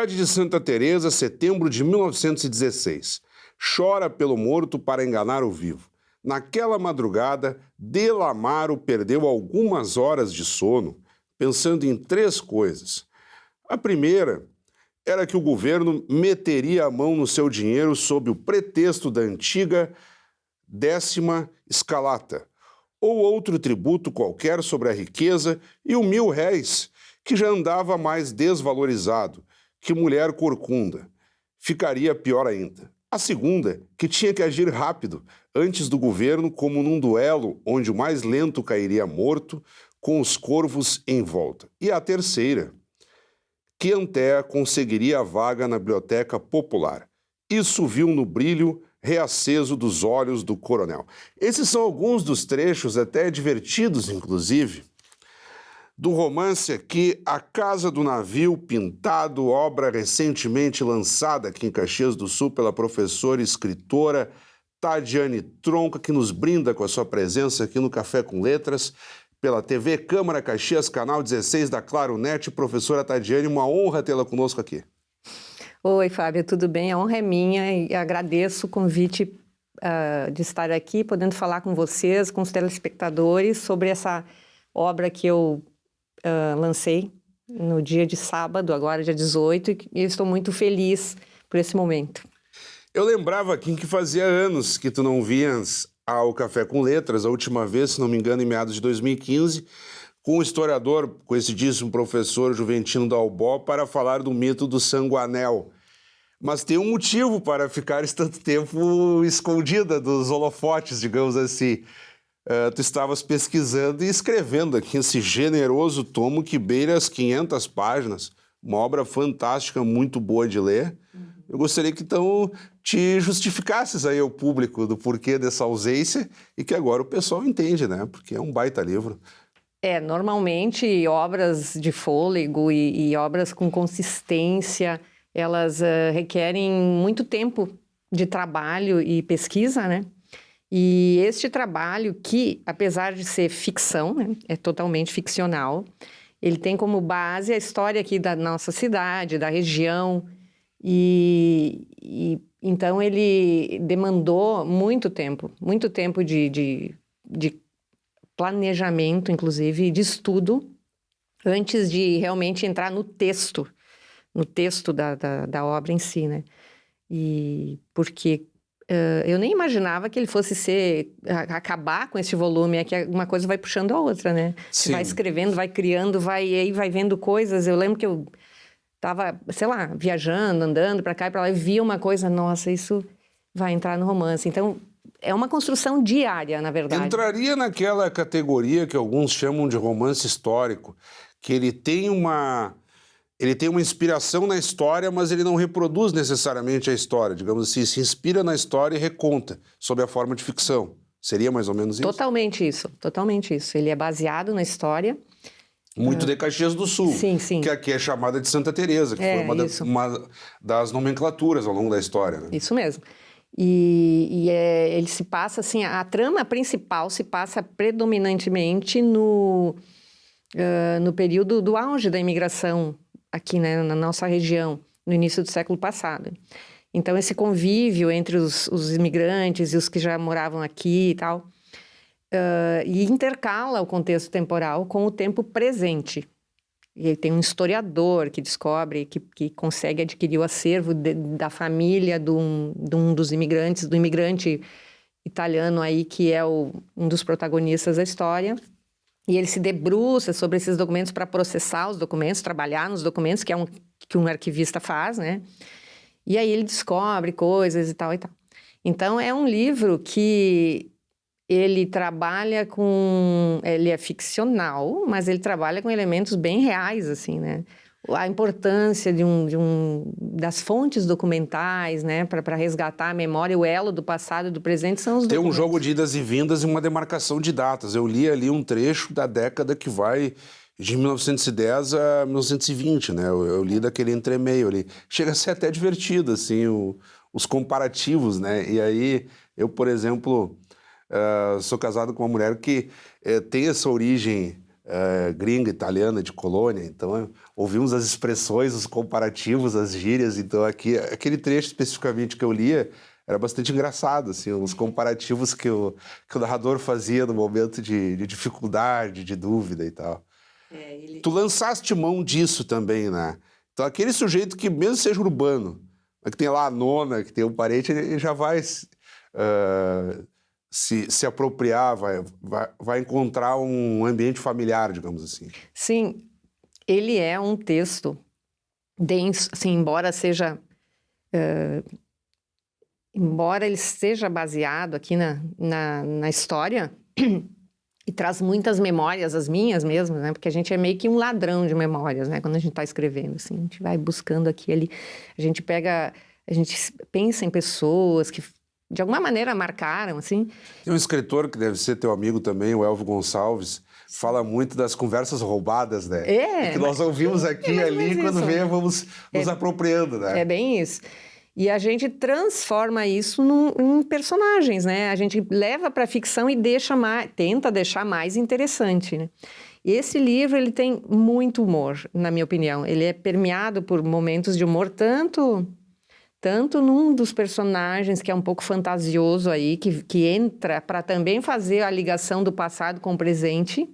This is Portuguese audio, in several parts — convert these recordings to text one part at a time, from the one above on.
Cidade de Santa Teresa, setembro de 1916. Chora pelo morto para enganar o vivo. Naquela madrugada, Delamaro perdeu algumas horas de sono, pensando em três coisas. A primeira era que o governo meteria a mão no seu dinheiro sob o pretexto da antiga 10ª escalata, ou outro tributo qualquer sobre a riqueza, e o R$ 1.000, que já andava mais desvalorizado que mulher corcunda. Ficaria pior ainda. A segunda, que tinha que agir rápido, antes do governo, como num duelo onde o mais lento cairia morto, com os corvos em volta. E a terceira, que Antea conseguiria a vaga na Biblioteca Popular. Isso viu no brilho reaceso dos olhos do coronel. Esses são alguns dos trechos, até divertidos, inclusive, do romance aqui, A Casa do Navio Pintado, obra recentemente lançada aqui em Caxias do Sul pela professora e escritora Tadiane Tronca, que nos brinda com a sua presença aqui no Café com Letras, pela TV Câmara Caxias, canal 16 da Claro Net. Professora Tadiane, uma honra tê-la conosco aqui. Oi, Fábio, tudo bem? A honra é minha e agradeço o convite de estar aqui, podendo falar com vocês, com os telespectadores, sobre essa obra que eu lancei no dia de sábado, agora dia 18, e eu estou muito feliz por esse momento. Eu lembrava aqui que fazia anos que tu não vinhas ao Café com Letras, a última vez, se não me engano, em meados de 2015, com o historiador, conhecidíssimo professor Juventino Dalbó, para falar do mito do Sanguanel. Mas tem um motivo para ficares tanto tempo escondida dos holofotes, digamos assim. Tu estavas pesquisando e escrevendo aqui esse generoso tomo que beira as 500 páginas, uma obra fantástica, muito boa de ler. Eu gostaria que, então, te justificasses aí ao público do porquê dessa ausência e que agora o pessoal entende, né? Porque é um baita livro. Normalmente, obras de fôlego e obras com consistência, elas requerem muito tempo de trabalho e pesquisa, né? E este trabalho que, apesar de ser ficção, né, é totalmente ficcional, ele tem como base a história aqui da nossa cidade, da região, e então ele demandou muito tempo de planejamento, inclusive, de estudo, antes de realmente entrar no texto da obra em si, né? E porque eu nem imaginava que ele fosse acabar com esse volume, é que uma coisa vai puxando a outra, né? Você vai escrevendo, vai criando, aí vai vendo coisas. Eu lembro que eu estava, sei lá, viajando, andando para cá e para lá, e via uma coisa, nossa, isso vai entrar no romance. Então, é uma construção diária, na verdade. Entraria naquela categoria que alguns chamam de romance histórico, que ele tem uma inspiração na história, mas ele não reproduz necessariamente a história. Digamos assim, se inspira na história e reconta, sob a forma de ficção. Seria mais ou menos isso? Totalmente isso. Ele é baseado na história. Muito de Caxias do Sul. Sim, sim. Que aqui é chamada de Santa Teresa, que foi uma das nomenclaturas ao longo da história. Né? Isso mesmo. Ele se passa, assim, a trama principal se passa predominantemente no período do auge da imigração aqui, né, na nossa região, no início do século passado. Então, esse convívio entre os imigrantes e os que já moravam aqui e tal, e intercala o contexto temporal com o tempo presente. E tem um historiador que descobre, que consegue adquirir o acervo da família de um dos imigrantes, do imigrante italiano aí, que é um dos protagonistas da história. E ele se debruça sobre esses documentos para processar os documentos, trabalhar nos documentos, que é que um arquivista faz, né? E aí ele descobre coisas e tal e tal. Então, é um livro que ele trabalha com... Ele é ficcional, mas ele trabalha com elementos bem reais, assim, né? A importância das fontes documentais, né? Para resgatar a memória, o elo do passado e do presente são os documentos. Tem um jogo de idas e vindas e uma demarcação de datas. Eu li ali um trecho da década que vai de 1910 a 1920, né? Eu li daquele entremeio ali. Chega a ser até divertido, assim, os comparativos, né? E aí, eu, por exemplo, sou casado com uma mulher que tem essa origem gringa, italiana, de colônia, então ouvimos as expressões, os comparativos, as gírias, então aquele trecho especificamente que eu lia era bastante engraçado, assim, os comparativos que o narrador fazia no momento de dificuldade, de dúvida e tal. Tu lançaste mão disso também, né? Então aquele sujeito que mesmo seja urbano, que tem lá a nona, que tem um parente, ele já vai se apropriar, vai encontrar um ambiente familiar, digamos assim. Sim, ele é um texto denso, assim, embora ele seja baseado aqui na história e traz muitas memórias, as minhas mesmo, né? Porque a gente é meio que um ladrão de memórias, né? Quando a gente está escrevendo, assim, a gente vai buscando aqui e ali, a gente pensa em pessoas que de alguma maneira marcaram, assim. Tem um escritor que deve ser teu amigo também, o Elvio Gonçalves, fala muito das conversas roubadas, né? Que nós ouvimos aqui e ali, quando vem, vamos nos apropriando, né? É bem isso. E a gente transforma isso em personagens, né? A gente leva para a ficção e tenta deixar mais interessante, né? E esse livro, ele tem muito humor, na minha opinião. Ele é permeado por momentos de humor, tanto num dos personagens que é um pouco fantasioso aí, que entra para também fazer a ligação do passado com o presente.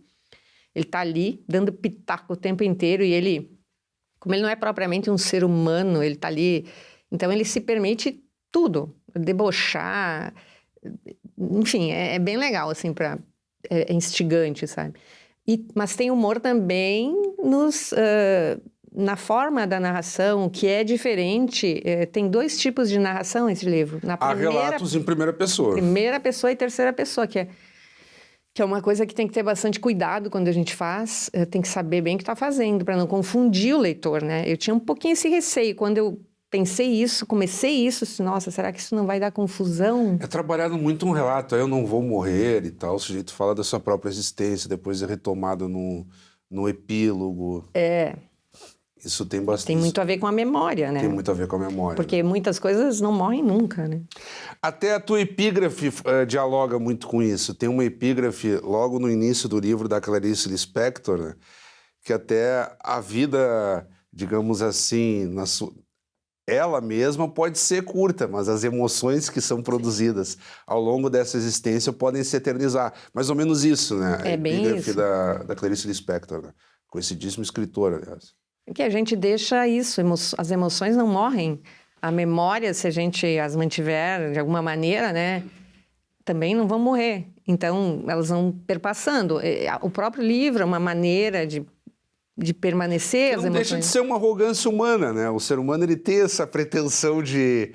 Ele está ali, dando pitaco o tempo inteiro, e ele, como ele não é propriamente um ser humano, ele está ali... Então, ele se permite tudo, debochar, enfim, é bem legal, assim, é instigante, sabe? Mas tem humor também na forma da narração, que é diferente. Tem 2 tipos de narração nesse livro. Há relatos em primeira pessoa. Primeira pessoa e terceira pessoa, que é uma coisa que tem que ter bastante cuidado quando a gente faz. Tem que saber bem o que está fazendo, para não confundir o leitor, né? Eu tinha um pouquinho esse receio. Quando eu comecei isso, nossa, será que isso não vai dar confusão? É trabalhado muito um relato, eu não vou morrer e tal, o sujeito fala da sua própria existência, depois é retomado no epílogo. Isso tem bastante... Tem muito a ver com a memória, né? Tem muito a ver com a memória. Porque muitas coisas não morrem nunca, né? Até a tua epígrafe dialoga muito com isso. Tem uma epígrafe logo no início do livro da Clarice Lispector, né? Que até a vida, digamos assim, ela mesma pode ser curta, mas as emoções que são produzidas ao longo dessa existência podem se eternizar. Mais ou menos isso, né? É bem isso. Da Clarice Lispector, né? Conhecidíssima escritora, aliás. Que a gente deixa isso, as emoções não morrem. A memória, se a gente as mantiver de alguma maneira, né, também não vão morrer. Então, elas vão perpassando. O próprio livro é uma maneira de permanecer as emoções. Não deixa de ser uma arrogância humana, né? O ser humano, ele tem essa pretensão de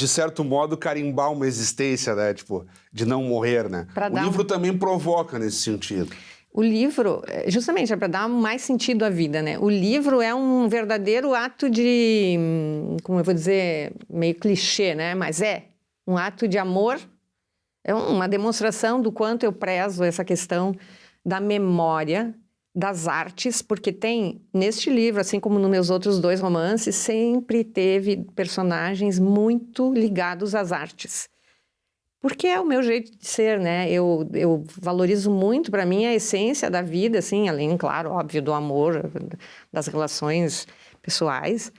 certo modo, carimbar uma existência, né? Tipo, de não morrer, né? O livro também provoca nesse sentido. O livro, justamente, é para dar mais sentido à vida, né? O livro é um verdadeiro ato de, como eu vou dizer, meio clichê, né? Mas é um ato de amor, é uma demonstração do quanto eu prezo essa questão da memória, das artes, porque tem, neste livro, assim como nos meus outros 2 romances, sempre teve personagens muito ligados às artes. Porque é o meu jeito de ser, né? Eu valorizo muito, para mim, a essência da vida, assim, além, claro, óbvio, do amor, das relações pessoais.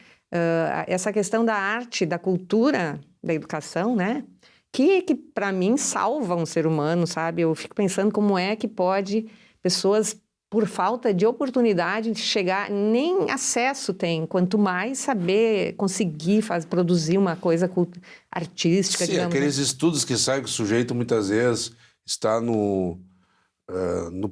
Essa questão da arte, da cultura, da educação, né? Que para mim, salva um ser humano, sabe? Eu fico pensando como é que pode pessoas, por falta de oportunidade de chegar, nem acesso tem, quanto mais saber conseguir produzir uma coisa artística. Sim, digamos, aqueles né? estudos que saem que o sujeito muitas vezes está no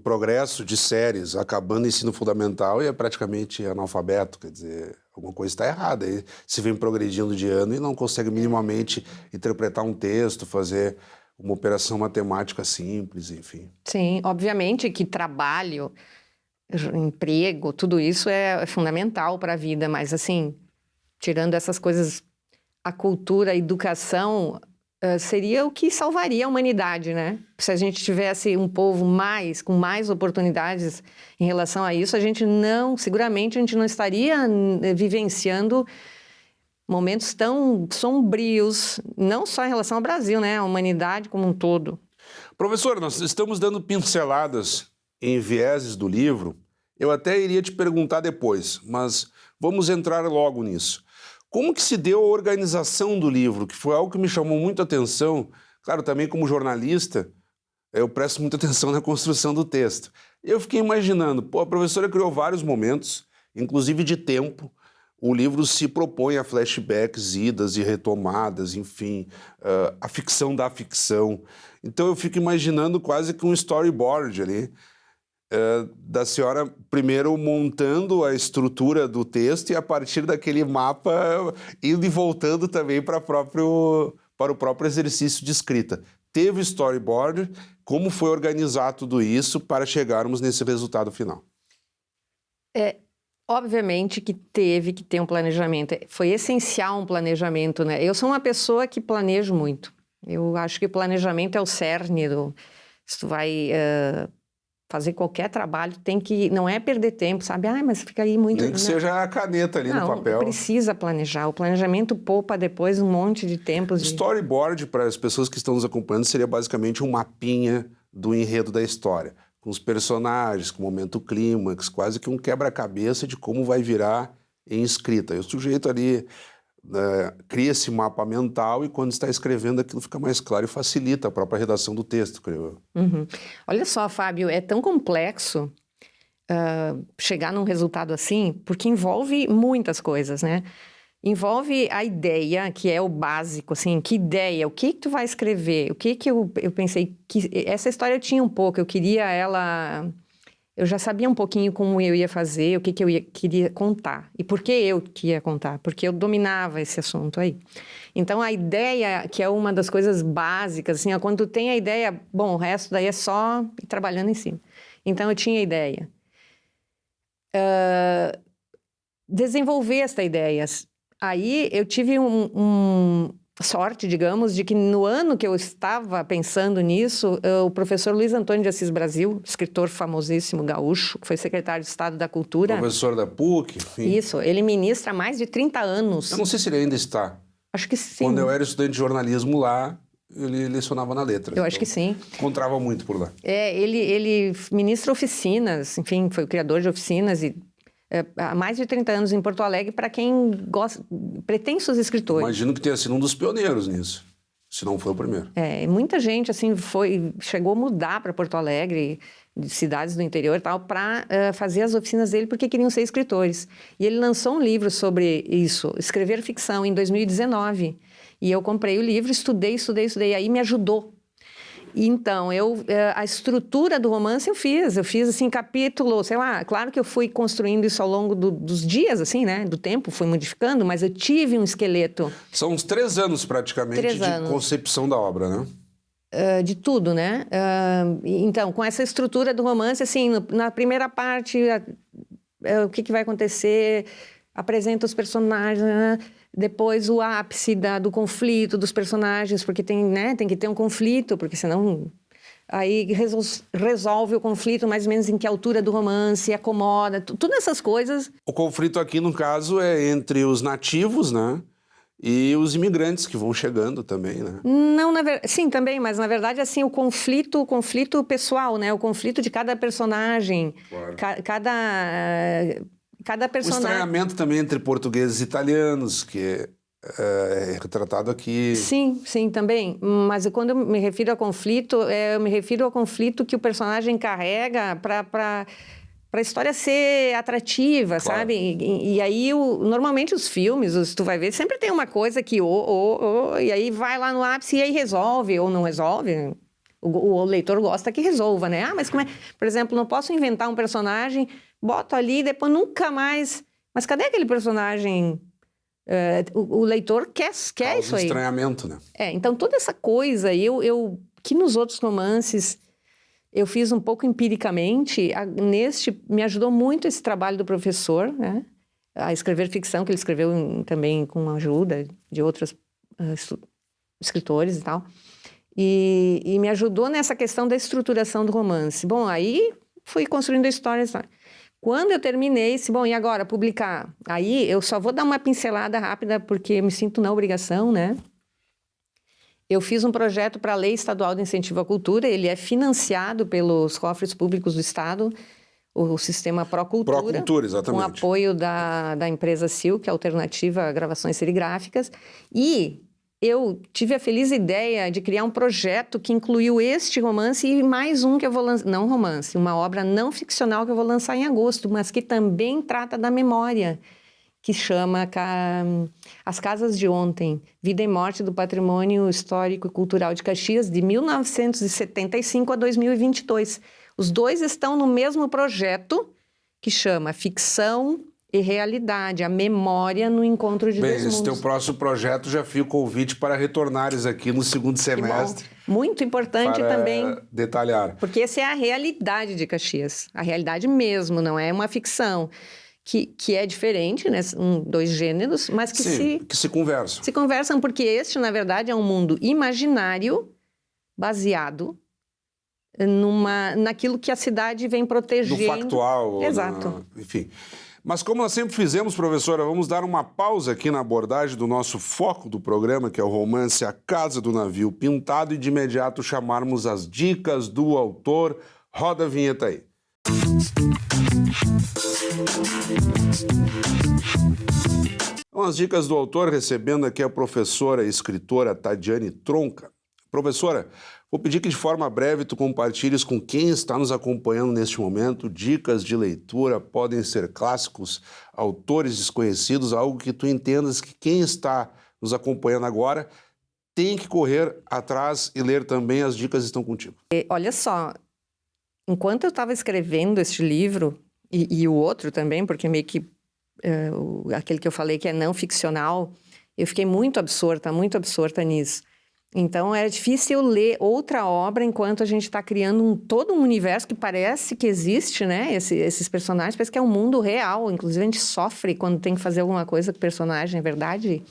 progresso de séries, acabando o ensino fundamental e é praticamente analfabeto, quer dizer, alguma coisa está errada. Aí se vem progredindo de ano e não consegue minimamente interpretar um texto, fazer uma operação matemática simples, enfim. Sim, obviamente que trabalho, emprego, tudo isso é fundamental para a vida, mas assim, tirando essas coisas, a cultura, a educação, seria o que salvaria a humanidade, né? Se a gente tivesse um povo com mais oportunidades em relação a isso, seguramente a gente não estaria vivenciando momentos tão sombrios, não só em relação ao Brasil, né? A humanidade como um todo. Professor, nós estamos dando pinceladas em vieses do livro, eu até iria te perguntar depois, mas vamos entrar logo nisso. Como que se deu a organização do livro, que foi algo que me chamou muito a atenção. Claro, também como jornalista, eu presto muita atenção na construção do texto. Eu fiquei imaginando, pô, a professora criou vários momentos, inclusive de tempo. O livro se propõe a flashbacks, idas e retomadas, enfim, a ficção da ficção. Então eu fico imaginando quase que um storyboard ali, da senhora primeiro montando a estrutura do texto e a partir daquele mapa indo e voltando também para o próprio exercício de escrita. Teve storyboard, como foi organizar tudo isso para chegarmos nesse resultado final? Obviamente que teve que ter um planejamento. Foi essencial um planejamento, né? Eu sou uma pessoa que planejo muito. Eu acho que o planejamento é o cerne do... Se tu vai fazer qualquer trabalho, tem que... Não é perder tempo, sabe? Mas fica aí muito... Nem que seja a caneta ali no papel. Não, precisa planejar. O planejamento poupa depois um monte de tempo. Storyboard, para as pessoas que estão nos acompanhando, seria basicamente um mapinha do enredo da história, com os personagens, com o momento clímax, quase que um quebra-cabeça de como vai virar em escrita. E o sujeito ali cria esse mapa mental e quando está escrevendo aquilo fica mais claro e facilita a própria redação do texto, creio eu. Uhum. Olha só, Fábio, é tão complexo chegar num resultado assim, porque envolve muitas coisas, né? Envolve a ideia, que é o básico, assim, que ideia, o que tu vai escrever, o que eu pensei, que essa história eu tinha um pouco, eu queria ela, eu já sabia um pouquinho como eu ia fazer, o que eu queria contar, e por que eu queria contar, porque eu dominava esse assunto aí. Então, a ideia, que é uma das coisas básicas, assim, quando tu tem a ideia, bom, o resto daí é só ir trabalhando em cima. Então, eu tinha a ideia. Desenvolver esta ideia. Aí eu tive sorte, digamos, de que no ano que eu estava pensando nisso, o professor Luiz Antônio de Assis Brasil, escritor famosíssimo gaúcho, que foi secretário de Estado da Cultura. Professor da PUC, enfim. Isso, ele ministra há mais de 30 anos. Eu não sei se ele ainda está. Acho que sim. Quando eu era estudante de jornalismo lá, ele lecionava na Letras. Eu acho que sim. Encontrava muito por lá. Ele ministra oficinas, enfim, foi o criador de oficinas e há mais de 30 anos em Porto Alegre para quem gosta, pretensos escritores. Imagino que tenha sido um dos pioneiros nisso, se não foi o primeiro. Muita gente assim chegou a mudar para Porto Alegre, de cidades do interior e tal, para fazer as oficinas dele porque queriam ser escritores. E ele lançou um livro sobre isso, Escrever Ficção, em 2019. E eu comprei o livro, estudei, aí me ajudou. Então, a estrutura do romance eu fiz assim, capítulo, sei lá, claro que eu fui construindo isso ao longo dos dias, assim, né, do tempo, fui modificando, mas eu tive um esqueleto. São uns 3 anos, praticamente, de concepção da obra, né? De tudo, né? Então, com essa estrutura do romance, assim, na primeira parte, o que vai acontecer, apresenta os personagens, né? Depois o ápice do conflito dos personagens, porque tem que ter um conflito, porque senão... Aí resolve o conflito mais ou menos em que altura do romance, acomoda, todas essas coisas. O conflito aqui, no caso, é entre os nativos, né? E os imigrantes que vão chegando também, né? Não, sim, também, mas na verdade, assim, o conflito pessoal, né? O conflito de cada personagem, claro. Cada personagem... O estranhamento também entre portugueses e italianos, que é retratado aqui. Sim, também. Mas quando eu me refiro a conflito, eu me refiro ao conflito que o personagem carrega para a história ser atrativa, claro. Sabe? E aí, normalmente os filmes, tu vai ver, sempre tem uma coisa que e aí vai lá no ápice e aí resolve, ou não resolve. O leitor gosta que resolva, né? Mas como é? Por exemplo, não posso inventar um personagem, boto ali e depois nunca mais... Mas cadê aquele personagem? O leitor quer isso aí. Estranhamento, né? Então toda essa coisa, que nos outros romances eu fiz um pouco empiricamente, me ajudou muito esse trabalho do professor, né? A escrever ficção, que ele escreveu também com a ajuda de outros escritores e tal. E me ajudou nessa questão da estruturação do romance. Bom, aí fui construindo a história. Quando eu terminei, e agora, publicar? Aí eu só vou dar uma pincelada rápida, porque eu me sinto na obrigação, né? Eu fiz um projeto para a Lei Estadual de Incentivo à Cultura, ele é financiado pelos cofres públicos do Estado, o sistema Procultura. Procultura, exatamente. Com apoio da empresa Sil, que é a Alternativa a Gravações Serigráficas. E eu tive a feliz ideia de criar um projeto que incluiu este romance e mais um que eu vou lançar, não romance, uma obra não ficcional que eu vou lançar em agosto, mas que também trata da memória, que chama As Casas de Ontem, Vida e Morte do Patrimônio Histórico e Cultural de Caxias, de 1975 a 2022. Os dois estão no mesmo projeto, que chama Ficção e Realidade, a memória no encontro de dois mundos. Esse teu próximo projeto já fica o convite para retornares aqui no segundo semestre. Muito importante para também detalhar. Porque essa é a realidade de Caxias, a realidade mesmo, não é uma ficção. Que é diferente, né? Dois gêneros, mas que se conversam. Se conversam, porque este, na verdade, é um mundo imaginário baseado naquilo que a cidade vem protegendo. No factual. Exato. Enfim. Mas como nós sempre fizemos, professora, vamos dar uma pausa aqui na abordagem do nosso foco do programa, que é o romance A Casa do Navio Pintado, e de imediato chamarmos as dicas do autor. Roda a vinheta aí. As dicas do autor, recebendo aqui a professora e escritora Tadiane Tronca. Professora, vou pedir que de forma breve tu compartilhes com quem está nos acompanhando neste momento dicas de leitura, podem ser clássicos, autores desconhecidos, algo que tu entendas que quem está nos acompanhando agora tem que correr atrás e ler também. As dicas estão contigo. Olha só, enquanto eu estava escrevendo este livro, e o outro também, porque meio que aquele que eu falei que é não ficcional, eu fiquei muito absorta nisso. Então, era difícil ler outra obra enquanto a gente está criando todo um universo que parece que existe, né? Esses personagens, parece que é um mundo real. Inclusive, a gente sofre quando tem que fazer alguma coisa com o personagem, é verdade?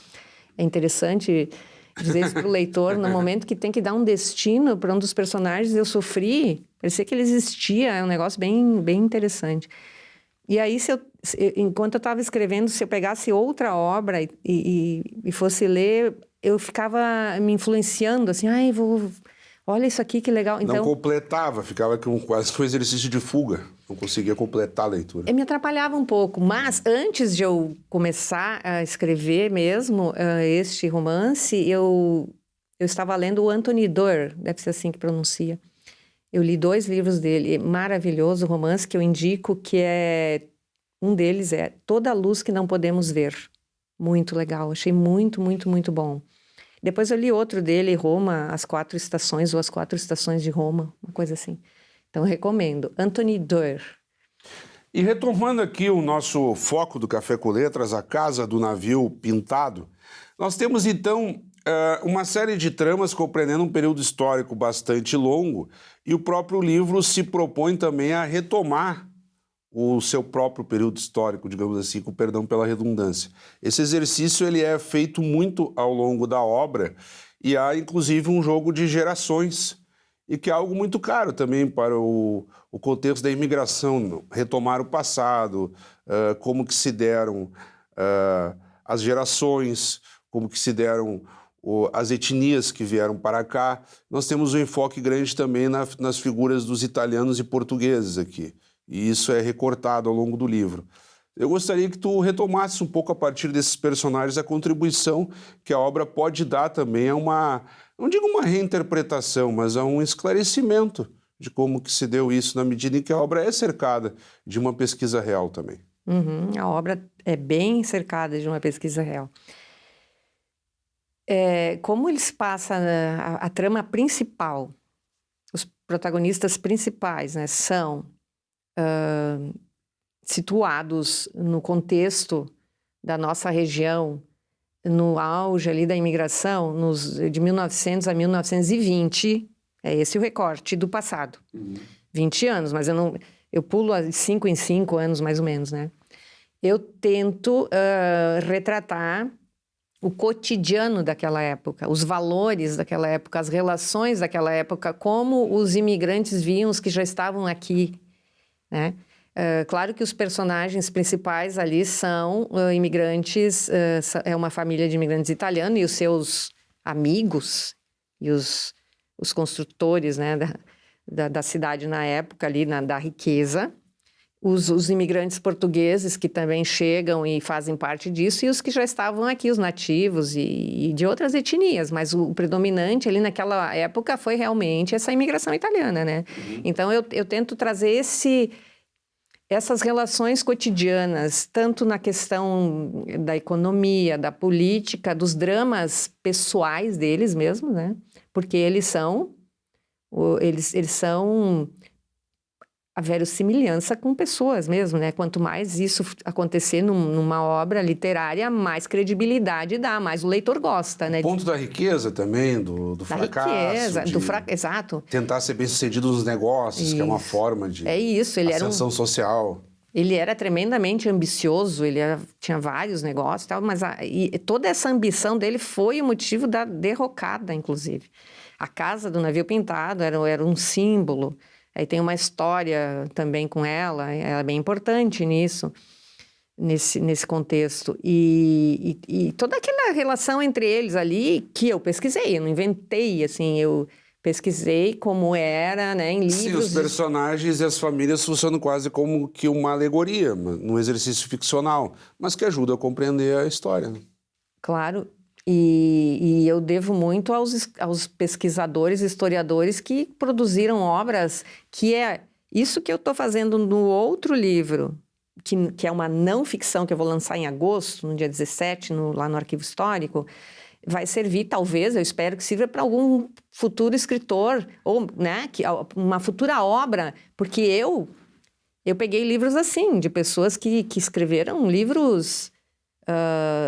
É interessante dizer isso para o leitor. No momento que tem que dar um destino para um dos personagens, eu sofri. Parecia que ele existia, é um negócio bem, bem interessante. E aí, enquanto eu estava escrevendo, se eu pegasse outra obra e fosse ler, eu ficava me influenciando, assim, olha isso aqui, que legal. Então, não completava, ficava quase que um exercício de fuga, não conseguia completar a leitura. Me atrapalhava um pouco, mas antes de eu começar a escrever mesmo este romance, eu estava lendo o Anthony Doerr, deve ser assim que pronuncia. Eu li 2 livros dele, maravilhoso romance, que eu indico, que um deles é Toda a Luz que Não Podemos Ver. Muito legal, achei muito, muito, muito bom. Depois eu li outro dele, Roma, As 4 Estações, ou As 4 Estações de Roma, uma coisa assim. Então, eu recomendo. Anthony Doerr. E retomando aqui o nosso foco do Café com Letras, A Casa do Navio Pintado, nós temos, então, uma série de tramas compreendendo um período histórico bastante longo, e o próprio livro se propõe também a retomar o seu próprio período histórico, digamos assim, com perdão pela redundância. Esse exercício ele é feito muito ao longo da obra, e há inclusive um jogo de gerações, e que é algo muito caro também para o contexto da imigração, retomar o passado, como que se deram as gerações, como que se deram as etnias que vieram para cá. Nós temos um enfoque grande também nas figuras dos italianos e portugueses aqui. E isso é recortado ao longo do livro. Eu gostaria que tu retomasses um pouco a partir desses personagens a contribuição que a obra pode dar também a não digo uma reinterpretação, mas a um esclarecimento de como que se deu isso, na medida em que a obra é cercada de uma pesquisa real também. A obra é bem cercada de uma pesquisa real. Como eles passam a trama principal, os protagonistas principais, né, são situados no contexto da nossa região, no auge ali da imigração, de 1900 a 1920, é esse o recorte do passado. 20 anos, mas eu pulo 5 em 5 anos, mais ou menos, né? Eu tento retratar o cotidiano daquela época, os valores daquela época, as relações daquela época, como os imigrantes viam os que já estavam aqui, né? Claro que os personagens principais ali são imigrantes, é uma família de imigrantes italianos e os seus amigos e os construtores, né, da cidade na época ali, da riqueza, os imigrantes portugueses que também chegam e fazem parte disso, e os que já estavam aqui, os nativos e de outras etnias, mas o predominante ali naquela época foi realmente essa imigração italiana, né? Então eu tento trazer essas relações cotidianas, tanto na questão da economia, da política, dos dramas pessoais deles mesmos, né? Porque eles são a verossimilhança com pessoas mesmo, né? Quanto mais isso acontecer numa obra literária, mais credibilidade dá, mais o leitor gosta, né? O ponto da riqueza também, do fracasso. Exato. Tentar ser bem-sucedido nos negócios, que é uma forma de ascensão social. Ele era tremendamente ambicioso, tinha vários negócios e tal, mas e toda essa ambição dele foi o motivo da derrocada, inclusive. A casa do navio pintado era um símbolo. Aí tem uma história também com ela é bem importante nesse contexto. E toda aquela relação entre eles ali, que eu pesquisei, eu não inventei, assim, eu pesquisei como era, né, em livros. Sim, os personagens e as famílias funcionam quase como que uma alegoria, num exercício ficcional, mas que ajuda a compreender a história. Né? Claro. E eu devo muito aos pesquisadores, historiadores que produziram obras que é isso que eu estou fazendo no outro livro, que é uma não ficção que eu vou lançar em agosto, no dia 17, lá no Arquivo Histórico, vai servir, talvez, eu espero que sirva para algum futuro escritor, ou né, uma futura obra, porque eu peguei livros assim, de pessoas que escreveram livros...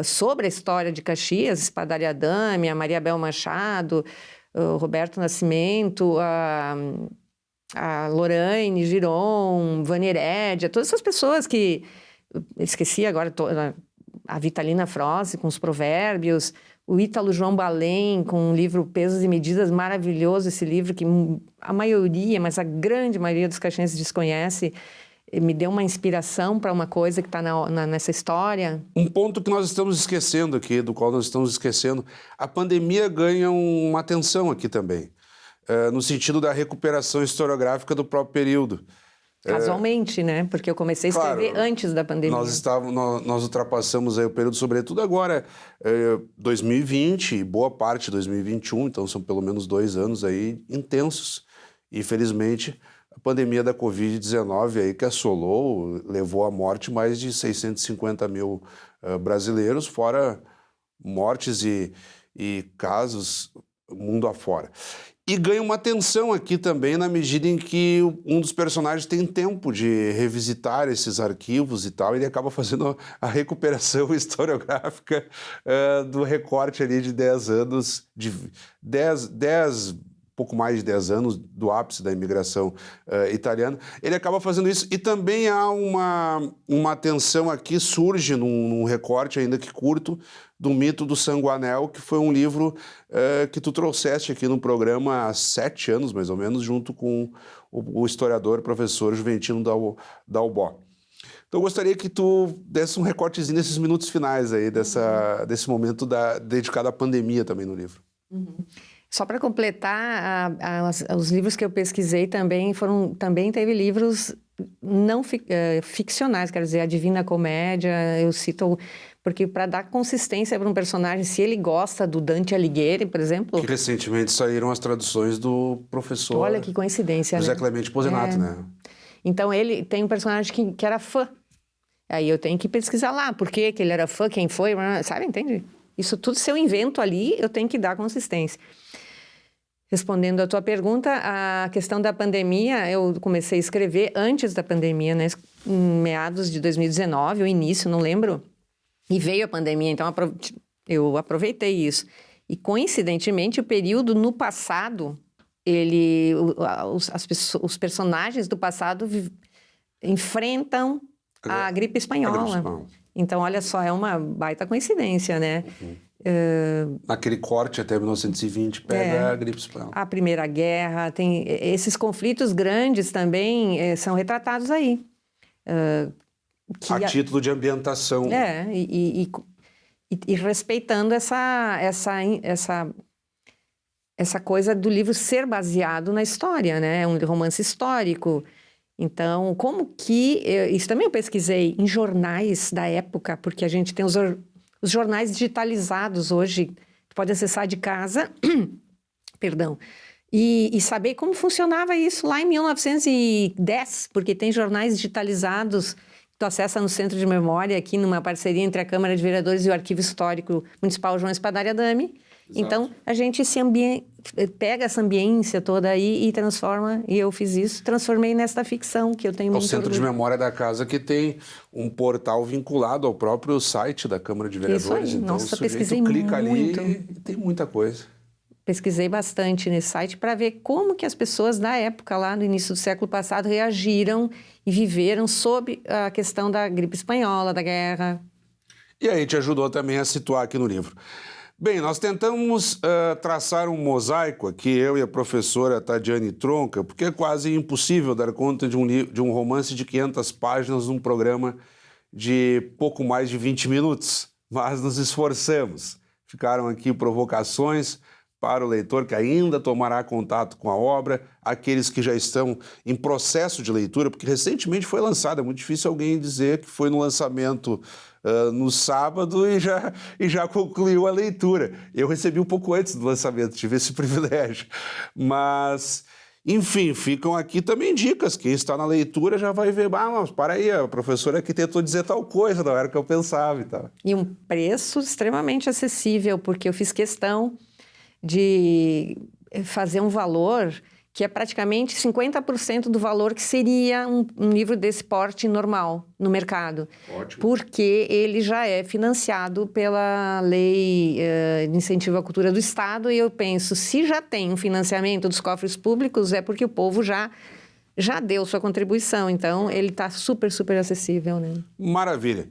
sobre a história de Caxias, Espadaria Dami, a Maria Bel Machado, o Roberto Nascimento, a Lorraine Giron, Vânia Herédia, todas essas pessoas que... Esqueci agora, a Vitalina Frossi com os provérbios, o Ítalo João Balém com o livro Pesos e Medidas, maravilhoso esse livro que a maioria, mas a grande maioria dos caxienses desconhece. Me deu uma inspiração para uma coisa que está nessa história. Um ponto que nós estamos esquecendo aqui, do qual nós estamos esquecendo, a pandemia ganha uma atenção aqui também, no sentido da recuperação historiográfica do próprio período. Casualmente, né? Porque eu comecei a escrever antes da pandemia. Nós ultrapassamos aí o período, sobretudo agora, 2020 e boa parte de 2021, então são pelo menos 2 anos aí intensos. E, felizmente, a pandemia da Covid-19 aí que assolou, levou à morte mais de 650 mil brasileiros, fora mortes e casos mundo afora. E ganha uma atenção aqui também na medida em que um dos personagens tem tempo de revisitar esses arquivos e tal, e ele acaba fazendo a recuperação historiográfica do recorte ali de 10 anos, pouco mais de 10 anos do ápice da imigração italiana. Ele acaba fazendo isso e também há uma atenção aqui, surge num recorte ainda que curto, do mito do Sanguanel, que foi um livro que tu trouxeste aqui no programa há 7 anos, mais ou menos, junto com o historiador, professor Juventino Dalbó. Então, eu gostaria que tu desse um recortezinho nesses minutos finais aí, desse momento dedicado à pandemia também no livro. Uhum. Só para completar, os livros que eu pesquisei também teve livros não ficcionais, quer dizer, a Divina Comédia, eu cito... Porque para dar consistência para um personagem, se ele gosta do Dante Alighieri, por exemplo... Que recentemente saíram as traduções do professor... Olha que coincidência, José né? Clemente Posenato, né? Então, ele tem um personagem que era fã. Aí eu tenho que pesquisar lá por que ele era fã, quem foi, sabe? Entende? Isso tudo, se eu invento ali, eu tenho que dar consistência. Respondendo à tua pergunta, a questão da pandemia, eu comecei a escrever antes da pandemia, né? Em meados de 2019, o início, não lembro... E veio a pandemia, então eu aproveitei isso. E, coincidentemente, o período no passado, os personagens do passado enfrentam a gripe espanhola. Então, olha só, é uma baita coincidência, né? Uhum. Naquele corte até 1920, pega a gripe espanhola. A Primeira Guerra, tem esses conflitos grandes também são retratados aí. A título de ambientação. E respeitando essa essa coisa do livro ser baseado na história, né? É um romance histórico. Então, como que... Isso também eu pesquisei em jornais da época, porque a gente tem os jornais digitalizados hoje, tu pode acessar de casa, perdão, e saber como funcionava isso lá em 1910, porque tem jornais digitalizados que tu acessa no Centro de Memória, aqui numa parceria entre a Câmara de Vereadores e o Arquivo Histórico Municipal João Espadaria Dami. Exato. Então, a gente pega essa ambiência toda aí e transforma, e eu fiz isso, transformei nesta ficção, que eu tenho muito orgulho. O Centro de Memória da Casa, que tem um portal vinculado ao próprio site da Câmara de Vereadores. Isso aí. Então, nossa, o sujeito pesquisei clica muito. Ali e tem muita coisa. Pesquisei bastante nesse site para ver como que as pessoas da época, lá no início do século passado, reagiram e viveram sob a questão da gripe espanhola, da guerra. E aí te ajudou também a situar aqui no livro. Bem, nós tentamos traçar um mosaico aqui, eu e a professora Tadiane Tronca, porque é quase impossível dar conta de um romance de 500 páginas num programa de pouco mais de 20 minutos, mas nos esforçamos. Ficaram aqui provocações para o leitor que ainda tomará contato com a obra, aqueles que já estão em processo de leitura, porque recentemente foi lançado, é muito difícil alguém dizer que foi no lançamento no sábado e já concluiu a leitura. Eu recebi um pouco antes do lançamento, tive esse privilégio. Mas, enfim, ficam aqui também dicas. Quem está na leitura já vai ver, mas para aí, a professora aqui tentou dizer tal coisa, não era o que eu pensava e tal. E um preço extremamente acessível, porque eu fiz questão de fazer um valor que é praticamente 50% do valor que seria um livro desse porte normal no mercado. Ótimo. Porque ele já é financiado pela Lei de Incentivo à Cultura do Estado, e eu penso, se já tem um financiamento dos cofres públicos, é porque o povo já deu sua contribuição. Então, ele está super, super acessível, né? Maravilha.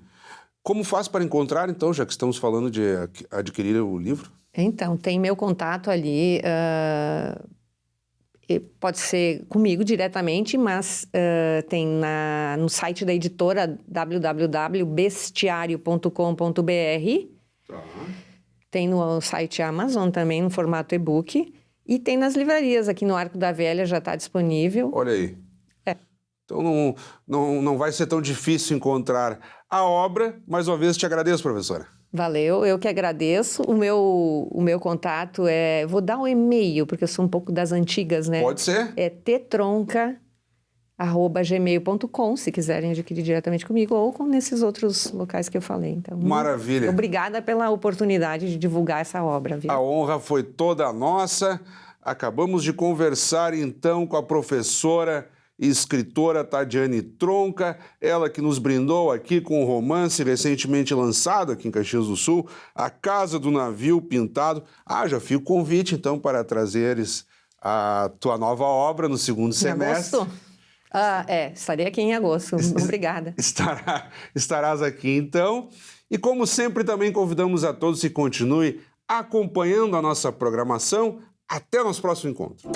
Como faz para encontrar, então, já que estamos falando de adquirir o livro? Então, tem meu contato ali, pode ser comigo diretamente, mas tem no site da editora www.bestiario.com.br, tem no site Amazon também, no formato e-book, e tem nas livrarias, aqui no Arco da Velha já está disponível. Olha aí. Então não vai ser tão difícil encontrar a obra. Mais uma vez, te agradeço, professora. Valeu, eu que agradeço. O meu contato vou dar um e-mail, porque eu sou um pouco das antigas, né? Pode ser. É ttronca@gmail.com, se quiserem adquirir diretamente comigo, ou nesses outros locais que eu falei. Então, maravilha. Obrigada pela oportunidade de divulgar essa obra, viu? A honra foi toda nossa. Acabamos de conversar, então, com a professora e escritora Tadiane Tronca, ela que nos brindou aqui com um romance recentemente lançado aqui em Caxias do Sul, A Casa do Navio Pintado. Já fica o convite, então, para trazeres a tua nova obra no segundo semestre. Agosto? Estarei aqui em agosto. Obrigada. Estarás aqui, então. E, como sempre, também convidamos a todos que continuem acompanhando a nossa programação. Até o nosso próximo encontro.